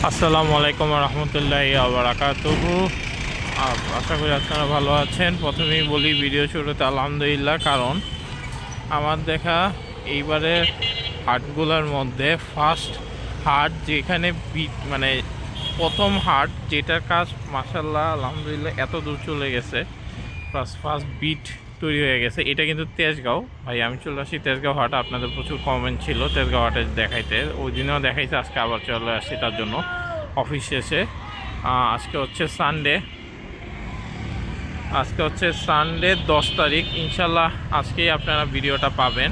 আসসালামু আলাইকুম রহমতুল্লাহি বারাকাতুহু। আশা করি আপনারা ভালো আছেন। প্রথমেই বলি ভিডিও শুরুতে আলহামদুলিল্লাহ, কারণ আমার দেখা এইবারের হাটগুলোর মধ্যে ফার্স্ট হাট যেখানে মানে প্রথম হাট যেটার কাজ মাশাল্লাহ আলহামদুলিল্লাহ এত দূর চলে গেছে, প্লাস ফার্স্ট বিট তৈরি হয়ে গেছে। এটা কিন্তু তেজগাঁও। ভাই আমি চলে আসি তেজগাঁও হাট, আপনাদের প্রচুর কমেন্ট ছিল তেজগাঁও হাটে দেখাইতে, ওই দিনেও দেখাইছে, আজকে আবার চলে আসছি তার জন্য অফিস শেষে। আজকে হচ্ছে সানডে, আজকে হচ্ছে সানডে 10 তারিখ। ইনশাল্লাহ আজকেই আপনারা ভিডিওটা পাবেন।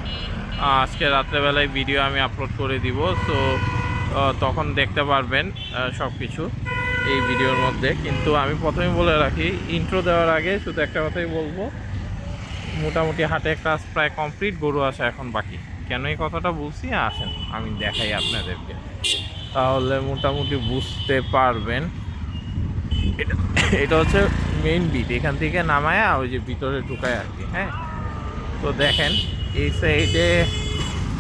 আজকে রাত্রেবেলায় ভিডিও আমি আপলোড করে দিব, তো তখন দেখতে পারবেন সব কিছু এই ভিডিওর মধ্যে। কিন্তু আমি প্রথমে বলে রাখি, ইন্ট্রো দেওয়ার আগে শুধু একটা কথাই বলবো, মোটামুটি হাটের কাজ প্রায় কমপ্লিট, গরু আসা এখন বাকি। কেন এই কথাটা বলছি আসেন আমি দেখাই আপনাদেরকে, তাহলে মোটামুটি বুঝতে পারবেন। এটা এটা হচ্ছে মেইন বিট, এখান থেকে নামায়া ওই যে ভিতরে ঢুকায় আর কি। হ্যাঁ, তো দেখেন এই সাইডে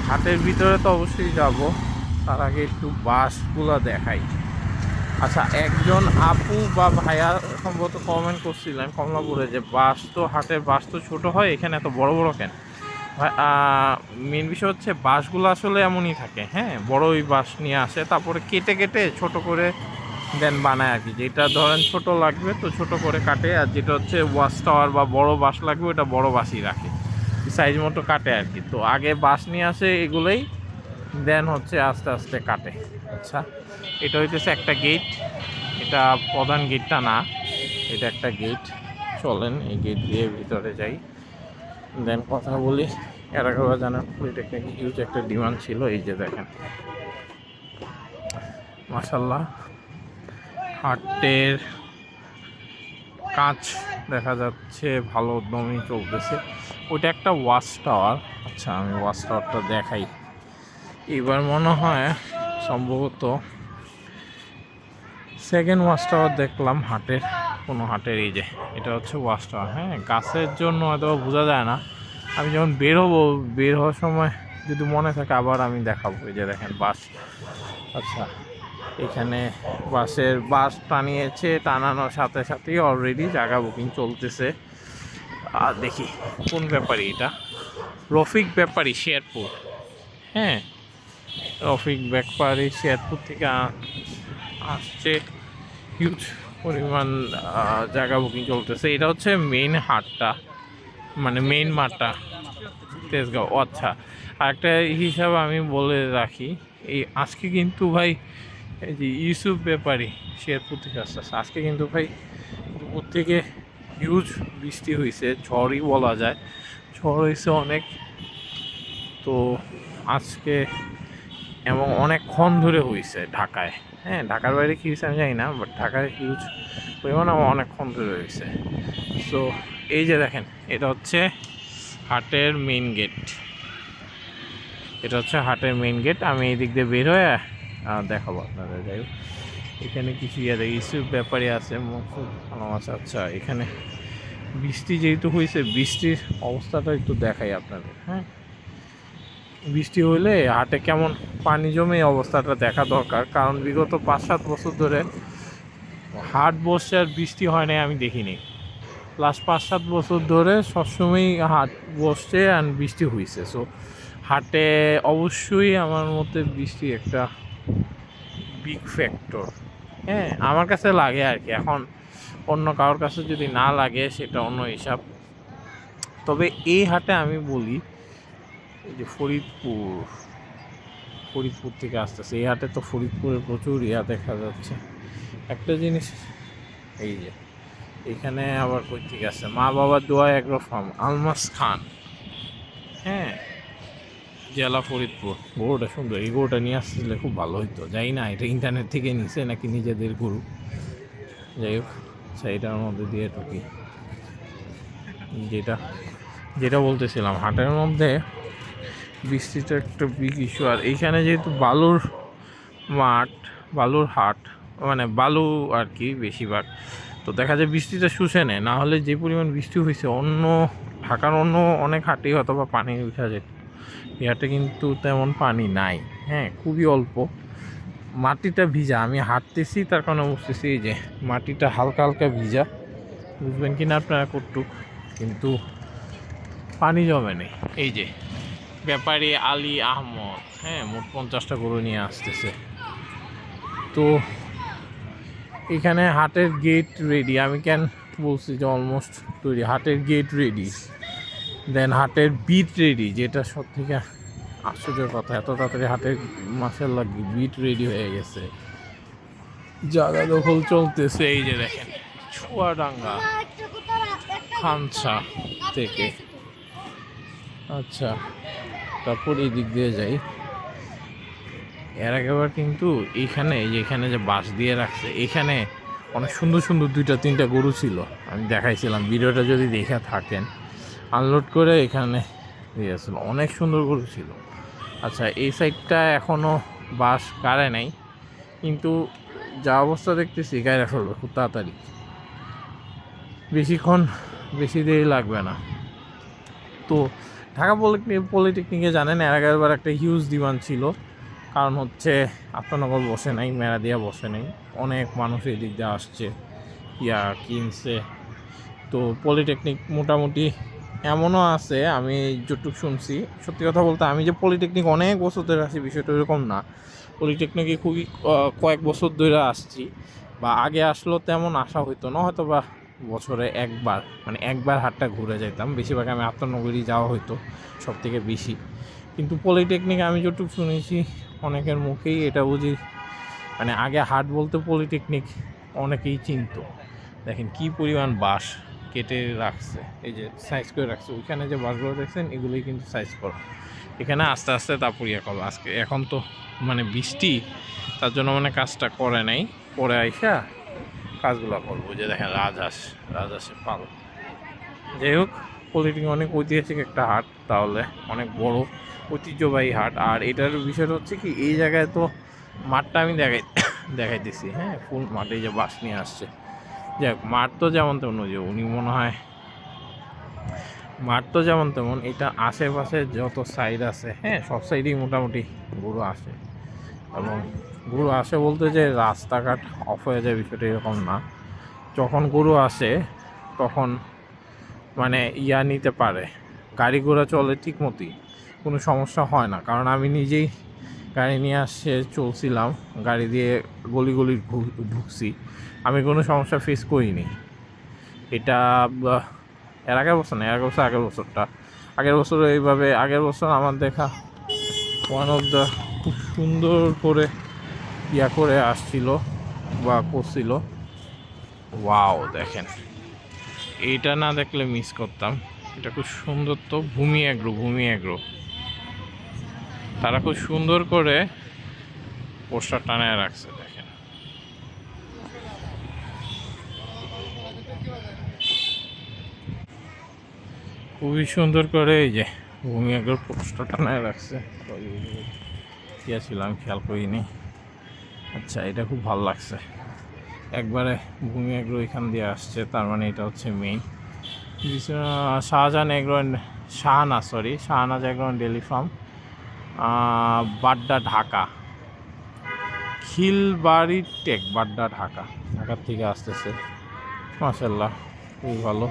হাটের ভিতরে তো অবশ্যই যাব, তার আগে একটু বাসগুলো দেখাই। আচ্ছা, একজন আপু বা ভাইয়া সম্ভবত কমেন্ট করছিলেন কমলাপুরে যে বাস তো হাটের বাস তো ছোটো হয়, এখানে এত বড় বড় কেন? মেন বিষয় হচ্ছে বাসগুলো আসলে এমনই থাকে। হ্যাঁ, বড়ই বাস নিয়ে আসে, তারপরে কেটে কেটে ছোট করে দেন বানায় আর কি। যেটা ধরেন ছোট লাগবে তো ছোট করে কাটে, আর যেটা হচ্ছে ওয়াচ টাওয়ার বা বড় বাস লাগবে ওটা বড় বাসই রাখে, সাইজ মতো কাটে আর কি। তো আগে বাস নিয়ে আসে এগুলোই, দেন হচ্ছে আস্তে আস্তে কাটে। আচ্ছা, এটা হইতেছে একটা গেট, এটা প্রধান গেটটা না, এটা একটা গেট। চলেন এই গেট দিয়ে ভিতরে যাই, দেন কথা বলি। এর আগে জানেন পলিটেকনিক হিউজ একটা ডিমান্ড ছিল। এই যে দেখেন মাশাল্লাহ হাটের কাজ দেখা যাচ্ছে ভালো দমই চলতেছে। ওইটা একটা ওয়াচ টাওয়ার। আচ্ছা, আমি ওয়াচ টাওয়ারটা দেখাই। এবার মনে হয় সম্ভবত সেকেন্ড ওয়াচ টাওয়ার দেখলাম হাটের, কোনো হাটের। এই যে এটা হচ্ছে ওয়াচ টাওয়ার। হ্যাঁ, গাছের জন্য হয়তো বোঝা যায় না। আমি যখন বের হবো, বের হওয়ার সময় যদি মনে থাকে আবার আমি দেখাবো। এই যে দেখেন বাস। আচ্ছা, এখানে বাস টানিয়েছে, টানানোর সাথে সাথেই অলরেডি জায়গা বুকিং চলতেছে। আর দেখি কোন ব্যাপারী এটা, রফিক ব্যাপারী শেরপুর। হ্যাঁ, রফিক ব্যাপারী শেরপুর থেকে আসছে, হিউজ পরিমাণ জায়গা বুকিং চলতেছে। এটা হচ্ছে মেইন হাটটা, মানে মেইন মাঠটা তেজগাঁও। আচ্ছা, আরেকটা হিসাব আমি বলে রাখি, এই আজকে কিন্তু ভাই এই যে ইউসুফ ব্যাপারী শেরপুর থেকে আসছে, আজকে কিন্তু ভাই দুপুর থেকে হিউজ বৃষ্টি হয়েছে, ঝড়ই বলা যায়, ঝড় হয়েছে অনেক। তো আজকে এবং অনেকক্ষণ ধরে হয়েছে ঢাকায়। হ্যাঁ, ঢাকার বাইরে কী হয়েছে আমি জানি না, বাট ঢাকায় হিউজ পরিমাণ অনেকক্ষণ ধরে হয়েছে। সো এই যে দেখেন, এটা হচ্ছে হাটের মেইন গেট, এটা হচ্ছে হাটের মেইন গেট। আমি এই দিক দিয়ে বের হয়ে দেখাবো আপনাদের। যাই হোক, এখানে কিছু ইস্যু ব্যাপারে আছে, খুব ভালো আছে। আচ্ছা, এখানে বৃষ্টি যেহেতু হয়েছে, বৃষ্টির অবস্থাটা একটু দেখাই আপনাদের। হ্যাঁ, বৃষ্টি হলে হাটে কেমন পানি জমে অবস্থাটা দেখা দরকার, কারণ বিগত 5-7 বছর ধরে হাট বসছে আর বৃষ্টি হয় নাই আমি দেখিনি। লাস্ট 5-7 বছর ধরে সবসময়ই হাট বসছে আর বৃষ্টি হয়েছে। সো হাটে অবশ্যই আমার মতে বৃষ্টি একটা বিগ ফ্যাক্টর। হ্যাঁ, আমার কাছে লাগে আর কি। এখন অন্য কারোর কাছে যদি না লাগে সেটা অন্য হিসাব। তবে এই হাটে আমি বলি, এই যে ফরিদপুর থেকে আসতেছে এই হাটে, তো ফরিদপুরে প্রচুর দেখা যাচ্ছে। একটা জিনিস, এই যে এখানে আবার কই থেকে আছে, মা বাবার দোয়া এগ্রো ফার্ম, আলমাস খান। হ্যাঁ, জেলা ফরিদপুর। গরুটা সুন্দর, এই গরুটা নিয়ে আসলে খুব ভালো হইতো। যাই না এটা ইন্টারনেট থেকে নিছে নাকি নিজেদের গরু, যাই হোক সেইটার মধ্যে দিয়ে ঢুকি। যেটা যেটা বলতেছিলাম, হাটের মধ্যে বৃষ্টিটা একটা বিগ ইস্যু। আর এইখানে যেহেতু বালুর মাঠ, বালুর হাট, মানে বালু আর কি বেশিরভাগ, তো দেখা যায় বৃষ্টিটা শুষে নেয়। না হলে যে পরিমাণ বৃষ্টি হয়েছে অন্য ঢাকার অন্য অনেক হাটেই হয়তো বা পানি উঠা যেত, এই হাটে কিন্তু তেমন পানি নাই। হ্যাঁ, খুবই অল্প। মাটিটা ভিজা, আমি হাঁটতেছি তার কারণে বুঝতেছি এই যে মাটিটা হালকা হালকা ভিজা, বুঝবেন কি না আপনারা কটুক, কিন্তু পানি জমে নেই। এই যে ব্যাপারী আলী আহমদ, হ্যাঁ, মোট 50টা গরু নিয়ে আসতেছে। তো এখানে হাটের গেট রেডি, আমি কেন বলছি যে অলমোস্ট তৈরি, হাটের গেট রেডি, দেন হাটের বিট রেডি, যেটা সব থেকে আশ্চর্যের কথা, এত তাড়াতাড়ি হাটের মাশাআল্লাহ বিট রেডি হয়ে গেছে, জায়গা দখল চলতেছে। এই যে দেখেন চুয়াডাঙ্গা খানসা থেকে, আচ্ছা তারপর এই দিক দিয়ে যাই। এর আগেবার কিন্তু এইখানে, যেখানে যে বাঁশ দিয়ে রাখছে, এখানে অনেক সুন্দর সুন্দর 2-3টা গরু ছিল, আমি দেখাইছিলাম, ভিডিওটা যদি দেখে থাকেন, আনলোড করে এখানে দিয়েছিল, অনেক সুন্দর গরু ছিল। আচ্ছা এই সাইডটা এখনও বাঁশ গাড়ে নাই, কিন্তু যা অবস্থা দেখতেছি গাড়ে ফেলবে খুব তাড়াতাড়ি, বেশি দেরি লাগবে না। তো ঢাকা পলিটেকনিকে জানেন এর আগেরবার একটা হিউজ ডিমান্ড ছিল, কারণ হচ্ছে আফতাবনগর বসে নাই, মেরাদিয়া বসে নাই, অনেক মানুষ এই দিক দিয়ে আসছে, কিনছে। তো পলিটেকনিক মোটামুটি এমনও আছে, আমি যতটুকু শুনছি, সত্যি কথা বলতে আমি যে পলিটেকনিক অনেক বছর ধরে আসছি বিষয়টা এরকম না, পলিটেকনিকে খুবই কয়েক বছর ধরে আসছি, বা আগে আসলেও তেমন আসা হইতো না, হয়তো বা বছরে একবার হাটটা ঘুরে যেতাম, বেশিরভাগ আমি আফতাবনগরই যাওয়া হইতো সব থেকে বেশি। কিন্তু পলিটেকনিক আমি যতটুকু শুনেছি অনেকের মুখেই এটা বুঝি, আগে হাট বলতে পলিটেকনিক অনেকেই চিনতো। দেখেন কি পরিমাণ বাঁশ কেটে রাখছে, এই যে সাইজ করে রাখছে, ওইখানে যে বাঁশগুলো দেখছেন এগুলোই কিন্তু সাইজ করা, এখানে আস্তে আস্তে তারপর করবো। আজকে এখন তো বৃষ্টি, তার জন্য কাজটা করে নাই, পরে আইসা কাজগুলো করবো। যে দেখেন রাজহাঁসের পাল। যাই হোক, পলিটেকনিক অনেক ঐতিহাসিক একটা হাট, তাহলে অনেক বড় ঐতিহ্যবাহী হাট। আর এটার বিষয়টা হচ্ছে কি, এই জায়গায় তো মাঠটা আমি দেখাইতেছি, হ্যাঁ, ফুল মাঠে যে বাঁশ নিয়ে আসছে, যাক মাঠ তো যেমন তেমন, যে উনি মনে হয় মাঠ তো যেমন তেমন, এটা আশেপাশে যত সাইড আছে, হ্যাঁ, সব সাইডেই মোটামুটি গরু আসে। এবং গরু আসে বলতে যে রাস্তাঘাট অফ হয়ে যায় বিষয়টা এরকম না, যখন গরু আসে তখন নিতে পারে, গাড়ি ঘোড়া চলে ঠিক মতোই, কোনো সমস্যা হয় না। কারণ আমি নিজেই গাড়ি নিয়ে চলছিলাম, গাড়ি দিয়ে গলি ঢুকছি, আমি কোনো সমস্যা ফেস করিনি। এটা এর আগের বছর না, আগের বছর এইভাবে, আগের বছর আমার দেখা ওয়ান অফ দ্য খুব সুন্দর করে করে আসছিল বা করছিল। ওয়াও দেখেন, এইটা না দেখলে মিস করতাম, এটা খুব সুন্দর। তো ভূমি এগ্রো তারা খুব সুন্দর করে পোস্টার টানায় রাখছে, দেখেন খুবই সুন্দর করে, এই যে ভূমি এগ্রোর পোস্টার টানায় রাখছে, ছিলাম খেয়াল করিনি। আচ্ছা এটা খুব ভালো লাগছে, একবারে ভূমি এগ্রো এখান দিয়ে আসছে, তার এটা হচ্ছে main. Shahnaz agro dairy farm, Badda Dhaka, Khilbari Tek, Badda ঢাকার থেকে আসতেছে, মাশাআল্লাহ খুবই ভালো।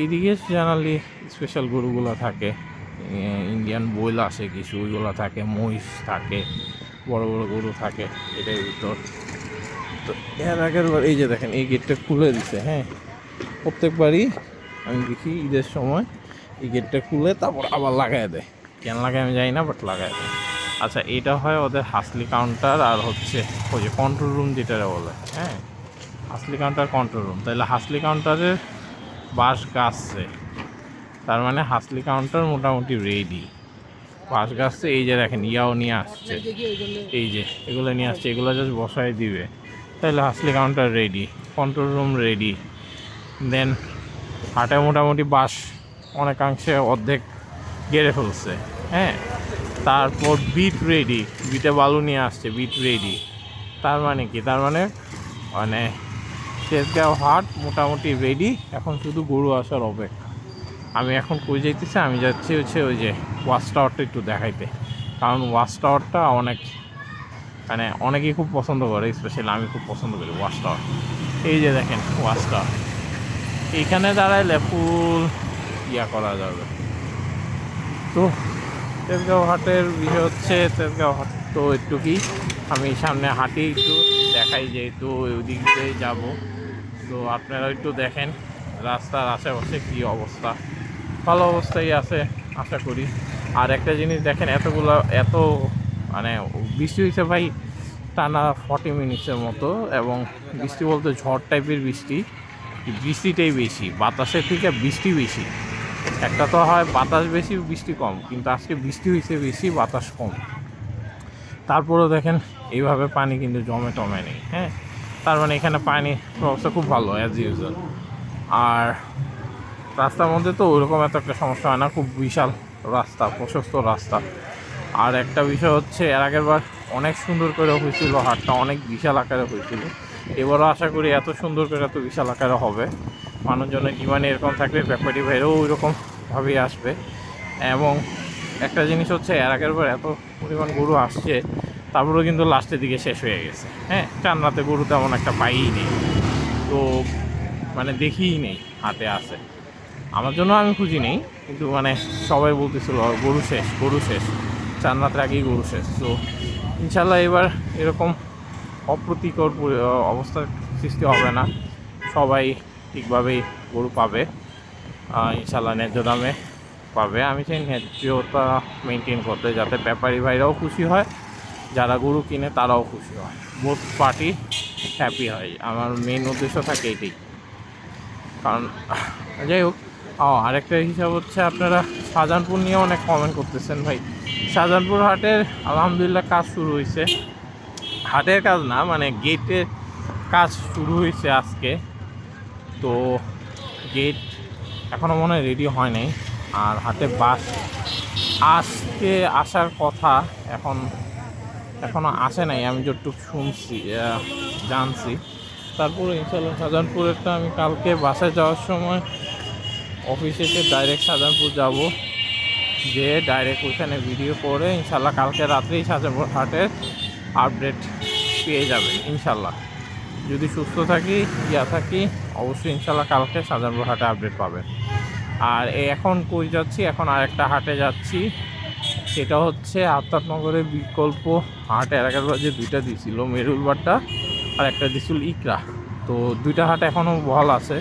এইদিকে জানালি স্পেশাল গরুগুলো থাকে, ইন্ডিয়ান বইল আসে কিছু, ওইগুলো থাকে, মহিষ থাকে, বড় বড় গরু থাকে এটার ভিতর। তো এর আগের বার এই যে দেখেন এই গেটটা খুলে দিছে, হ্যাঁ, প্রত্যেকবারই আমি দেখি ঈদের সময় এই গেটটা খুলে তারপর আবার লাগাই দেয়, কেন লাগায় আমি জানি না, বাট লাগাই দেয়। আচ্ছা এটা হয় ওদের হাসলি কাউন্টার, আর হচ্ছে ওই যে কন্ট্রোল রুম যেটা বলে, হ্যাঁ, হাসলি কাউন্টার কন্ট্রোল রুম। তাহলে হাসলি কাউন্টারের বাঁশ গাছছে, তার হাসলি কাউন্টার মোটামুটি রেডি। বাঁশ গাছছে, এই যে দেখেন নিয়ে আসছে, এই যে এগুলো নিয়ে আসছে, এগুলো জাস্ট বসায় দিবে, তাহলে হাসলি counter ready, control room ready. Then হাটে মোটামুটি বাঁশ অনেকাংশে অর্ধেক গেড়ে ফেলছে, হ্যাঁ। তারপর বিট রেডি, বিটে বালু নিয়ে আসছে, বিট রেডি। তার কি, তেজগাঁও হাট মোটামুটি রেডি, এখন শুধু গরু আসার অপেক্ষা। আমি এখন কই যাইতেছি, আমি যাচ্ছি হচ্ছে ওই যে ওয়াচ টাওয়ারটা একটু দেখাইতে, কারণ ওয়াচ টাওয়ারটা অনেক মানে অনেকেই খুব পছন্দ করে, স্পেশালি আমি খুব পছন্দ করি ওয়াচ টাওয়ার। এই যে দেখেন ওয়াচ টাওয়ার, এইখানে দাঁড়াইলে ফুল ইয়া করা যাবে। তো তেজগাঁও হাটের বিষয় হচ্ছে, তেজগাঁও হাট তো একটু কি আমি সামনে হাঁটি একটু দেখাই, যেহেতু ওই দিক দিয়ে যাবো। তো আপনারা একটু দেখেন রাস্তার আশেপাশে কী অবস্থা, ভালো অবস্থায় আছে আশা করি। আর একটা জিনিস দেখেন, এত মানে বৃষ্টি হয়েছে ভাই টানা 40 মিনিটসের মতো, এবং বৃষ্টি বলতে ঝড় টাইপের বৃষ্টি, বৃষ্টিটাই বেশি, বাতাসের থেকে বৃষ্টি বেশি। একটা তো হয় বাতাস বেশি বৃষ্টি কম, কিন্তু আজকে বৃষ্টি হয়েছে বেশি, বাতাস কম। তারপরেও দেখেন এইভাবে পানি কিন্তু জমে নেই। হ্যাঁ, তার মানে এখানে পানি ব্যবস্থা খুব ভালো অ্যাজ ইউজুয়াল। আর রাস্তার মধ্যে তো ওইরকম এত একটা সমস্যা হয় না, খুব বিশাল রাস্তা, প্রশস্ত রাস্তা। আর একটা বিষয় হচ্ছে, এর আগের বার অনেক সুন্দর করে হয়েছিল হাটটা, অনেক বিশাল আকারে হয়েছিল। এবারও আশা করি এত সুন্দর করে এত বিশাল আকারে হবে। মানুষজনের ডিমান্ড এরকম থাকবে, ব্যাপারী ভাইরাও ওই রকমভাবেই আসবে। এবং একটা জিনিস হচ্ছে, এর আগের বার এত পরিমাণ গরু আসছে, তারপরেও কিন্তু লাস্টের দিকে শেষ হয়ে গেছে। হ্যাঁ, চান্নাতে গরু তেমন একটা পাইই নেই, তো মানে দেখিই নেই হাটে আছে। আমার জন্য আমি খুঁজি নেই, কিন্তু মানে সবাই বলতেছিল গরু শেষ, চান্নাতের আগেই গরু শেষ। তো ইনশাল্লাহ এবার এরকম অপ্রীতিকর অবস্থার সৃষ্টি হবে না, সবাই ঠিকভাবেই গরু পাবে ইনশাল্লাহ, ন্যায্য দামে পাবে। আমি চাই ন্যায্যতা মেনটেন করতে, যাতে ব্যাপারী ভাইরাও খুশি হয়, যারা গরু কিনে তারাও খুশি হয়, বোথ পার্টি হ্যাপি হয়। আমার মেন উদ্দেশ্য থাকে এটাই। কারণ যাই হোক, আরেকটা হিসাব হচ্ছে, আপনারা শাহজাহানপুর নিয়ে অনেক কমেন্ট করতেছেন ভাই। শাহজাহানপুর হাটের আলহামদুলিল্লাহ কাজ শুরু হয়েছে, হাটের কাজ না মানে গেটের কাজ শুরু হয়েছে আজকে। তো গেট এখনও মনে হয় রেডি হয় নাই। আর হাটে বাস আজকে আসার কথা, এখনও আসে নাই আমি যতটুকু শুনছি জানছি। তারপরে ইনশাল্লাহ শাহজাহানপুরেরটা আমি কালকে বাসায় যাওয়ার সময় অফিসে ডাইরেক্ট শাহজাহানপুর যাব, যে ডাইরেক্ট ওইখানে ভিডিও করে ইনশাল্লাহ কালকে রাত্রেই শাহজাহানপুর হাটের আপডেট পেয়ে যাবেন ইনশাল্লাহ। যদি সুস্থ থাকি থাকি অবশ্যই ইনশাল্লাহ কালকে শাহজাহানপুর হাটে আপডেট পাবেন। আর এখন কই যাচ্ছি, এখন আরেকটা হাটে যাচ্ছি, সেটা হচ্ছে আফতাবনগরের বিকল্প হাট। এর আগের যে দুইটা দিয়েছিল, মেরুলবাড্ডা আর একটা দিয়েছিল ইকরা। তো দুইটা হাট এখনও বহাল আছে।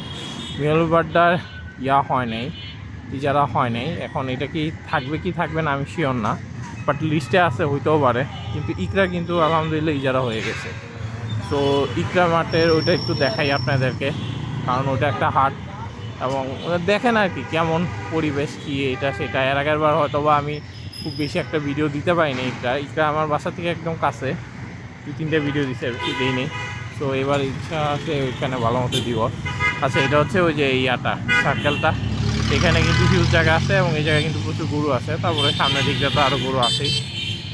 মেরুলবাড্ডার হয় নাই, ইজারা হয় নাই। এখন এটা কি থাকবে না আমি শিওর না, বাট লিস্টে আছে, হইতেও পারে। কিন্তু ইকরা কিন্তু আলহামদুলিল্লাহ ইজারা হয়ে গেছে। তো ইকরা মাঠের ওইটা একটু দেখাই আপনাদেরকে, কারণ ওটা একটা হাট, এবং দেখেন আর কি কেমন পরিবেশ কী এটা সেটা। এর আগের বার হয়তো বা আমি খুব বেশি একটা ভিডিও দিতে পারিনি। ইকরা আমার বাসা থেকে একদম কাছে, 2-3টা ভিডিও দিতে দিইনি। তো এবার ইচ্ছা আছে ওইখানে ভালো মতো দিব। আচ্ছা, এটা হচ্ছে ওই যে সার্কেলটা, এখানে কিন্তু হিউজ জায়গা আছে, এবং এই জায়গায় কিন্তু প্রচুর গরু আছে। তারপরে সামনের দিকটা তো আরও গরু আছেই।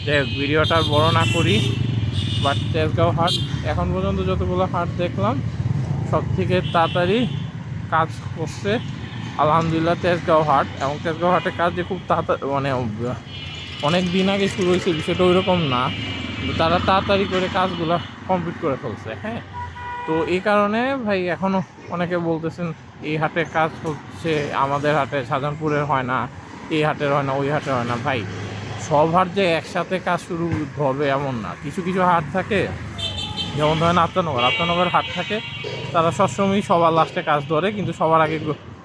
যাই হোক, ভিডিওটা আর বড় না করি। বাট তেজগাঁও হাট এখন পর্যন্ত যতগুলো হাট দেখলাম, সব থেকে তাড়াতাড়ি কাজ করছে আলহামদুলিল্লাহ তেজগাঁও হাট। এবং তেজগাঁও হাটের কাজ যে খুব তাড়াতাড়ি, মানে অনেক দিন আগে শুরু হয়েছে বিষয়টা ওই রকম না, কিন্তু তারা তাড়াতাড়ি করে কাজগুলো কমপ্লিট করে ফেলছে। হ্যাঁ, তো এই কারণে ভাই এখনও অনেকে বলতেছেন এই হাটে কাজ হচ্ছে, আমাদের হাটে শাহজাহানপুরের হয় না, এই হাটের হয় না, ওই হাটের হয় না। ভাই সব হাট যে একসাথে কাজ শুরু হবে এমন না। কিছু কিছু হাট থাকে, যেমন ধরেন আফতাবনগর হাট থাকে, তারা সবসময়ই সবার লাস্টে কাজ ধরে, কিন্তু সবার আগে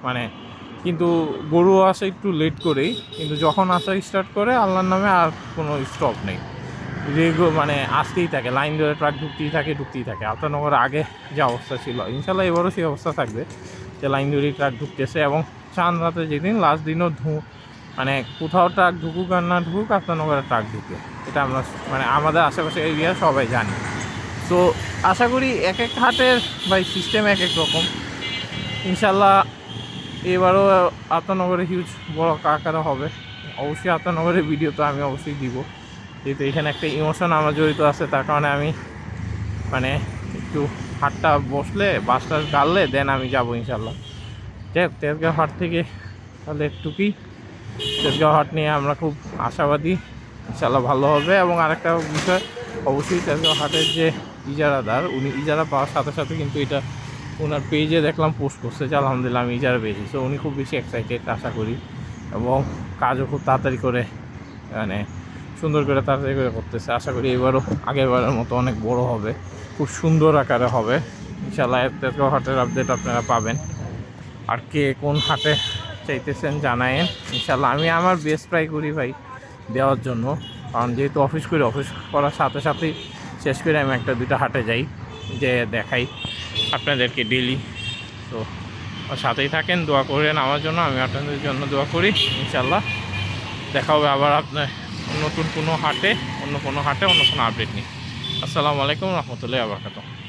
মানে কিন্তু গরু আসে একটু লেট করেই, কিন্তু যখন আসা স্টার্ট করে আল্লাহর নামে আর কোনো স্টপ নেই, মানে আসতেই থাকে, লাইন ধরে ট্রাক ঢুকতেই থাকে। আফতাবনগর আগে যে অবস্থা ছিল, ইনশাল্লাহ এবারও সেই অবস্থা থাকবে, যে লাইন ধরেই ট্রাক ঢুকতেছে। এবং চাঁদ রাতে যেদিন লাস্ট দিনও মানে কোথাও ট্রাক ঢুকুক আর না ঢুকুক, আফতাবনগরে ট্রাক ঢুকে, এটা আমরা মানে আমাদের আশেপাশে এরিয়া সবাই জানি। তো আশা করি এক এক হাটের ভাই সিস্টেম এক এক রকম। ইনশাল্লাহ এবারও আফতাবনগরে হিউজ বড় আকারে হবে। অবশ্যই আফতাবনগরের ভিডিও তো আমি অবশ্যই দিব, যেহেতু এখানে একটা ইমোশন আমার জড়িত আছে। তার কারণে আমি মানে একটু হাটটা বসলে, বাসটা গাড়লে দেন আমি যাবো ইনশাল্লাহ। যাই হোক, তেজগাঁও হাট থেকে তাহলে একটুকুই। তেজগাঁও হাট নিয়ে আমরা খুব আশাবাদী, ইনশাল্লাহ ভালো হবে। এবং আরেকটা বিষয়, অবশ্যই তেজগাঁও হাটের যে ইজারাদার, উনি ইজারা পাওয়ার সাথে সাথে কিন্তু এটা ওনার পেজে দেখলাম পোস্ট করছে যে আলহামদুলিল্লাহ আমি ইজারা পেয়েছি। সো উনি খুব বেশি এক্সাইটেড আশা করি, এবং কাজও খুব তাড়াতাড়ি করে মানে সুন্দর করে তাড়াতাড়ি করে করতেছে। আশা করি এবারও আগেরবারের মতো অনেক বড় হবে, খুব সুন্দর আকারে হবে ইনশাআল্লাহ। তেজগাঁও হাটের আপডেট আপনারা পাবেন। আর কে কোন হাটে চাইতেছেন জানায়েন ইনশাআল্লাহ। আমি আমার বেস্ট ট্রাই করি ভাই দেওয়ার জন্য, কারণ যেহেতু অফিস করি, অফিস করার সাথে সাথেই শেষ করে আমি একটা দুইটা হাটে যাই, যে দেখাই আপনাদেরকে ডেলি। তো সাথেই থাকেন, দোয়া করেন আমার জন্য, আমি আপনাদের জন্য দোয়া করি। ইনশাআল্লাহ দেখা হবে আবার আপনার নতুন কোনো হাটে, অন্য কোনো হাটে, অন্য কোনো আপডেট নিই। আসসালামু আলাইকুম রহমতুল্লাহি ওয়া বারাকাতুহু।